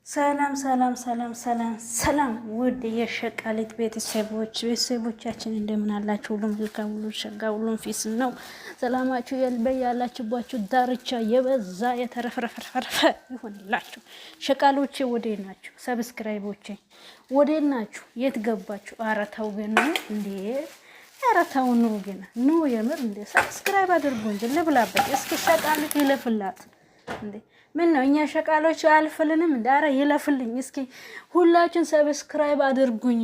ሰላም ሰላም ሰላም ሰላም ሰላም ውድ የሸቃሊት ቤተሰቦቻችን እንደምን አላችሁ? ሁሉም መልካም፣ ሁሉ ሸጋ፣ ሁሉም ፊስ ነው። ሰላማችሁ ያላችሁባችሁ ዳርቻ የበዛ የተረፈረፈ ይሁንላችሁ። ሸቃሎቼ ወዴት ናችሁ? ሰብስክራይቦቼ ወዴት ናችሁ? የት ገባችሁ? ኧረ ተው ግን እንዴ! ኧረ ተው ነው ግን ነው የምር እንዴ! ሰብስክራይብ አድርጉ እንጂ ልብላበት። እስኪ ሸቃሊት ይለፍላት እንዴ! ምን ነው እኛ ሸቃሎች አልፈልንም እንዴ? ኧረ ይለፍልኝ እስኪ ሁላችን ሰብስክራይብ አድርጉኝ።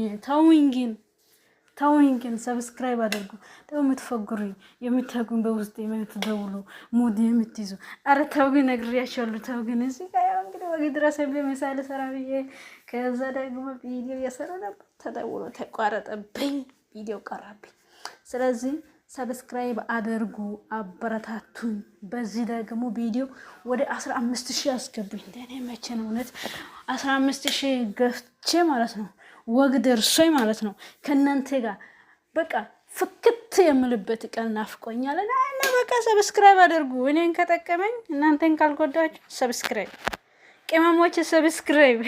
ተውኝ ግን ሰብስክራይብ አድርጉ። ተው የምትፈግሩኝ የምትተጉኝ በውስጥ የምትደውሉ ሙድ የምትይዙ ኧረ ተው ግን ነግሬያቸዋለሁ። ተው ግን እዚህ ጋር ያው እንግዲህ ወግ ድረስ በመሳለ ሰራ ብዬ ከዛ ደግሞ ቪዲዮ እየሰራ ነበር፣ ተደውሎ ተቋረጠብኝ፣ ቪዲዮ ቀረብኝ። ስለዚህ ሰብስክራይብ አድርጉ፣ አበረታቱኝ። በዚህ ደግሞ ቪዲዮ ወደ 15000 አስገቡኝ። እንደኔ መቼ ነው እውነት 15000 ገፍቼ ማለት ነው ወግ ደርሶኝ ማለት ነው ከእናንተ ጋር በቃ ፍክት የምልበት ቀን ናፍቆኛል። እና በቃ ሰብስክራይብ አድርጉ። እኔን ከጠቀመኝ እናንተን ካልጎዳችሁ ሰብስክራይብ ቅመሞች ሰብስክራይብ።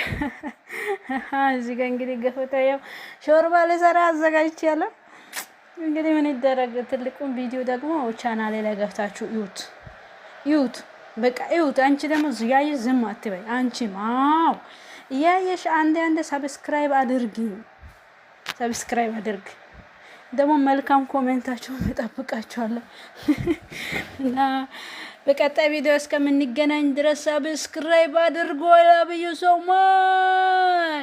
እዚህ ጋር እንግዲህ ገፈታው ሾርባ ለሰራ አዘጋጅቻለሁ። እንግዲህ ምን ይደረግ፣ ትልቁን ቪዲዮ ደግሞ ቻናሌ ላይ ገብታችሁ ይዩት። በቃ ይዩት። አንቺ ደግሞ ያየሽ ዝም አትበይ። አንቺም አው ያየሽ አንድ ሰብስክራይብ አድርጊ። ደግሞ መልካም ኮሜንታችሁን እጠብቃችኋለሁ። እና በቀጣይ ቪዲዮ እስከምንገናኝ ድረስ ሰብስክራይብ አድርጉ። አላብዩ ሶማ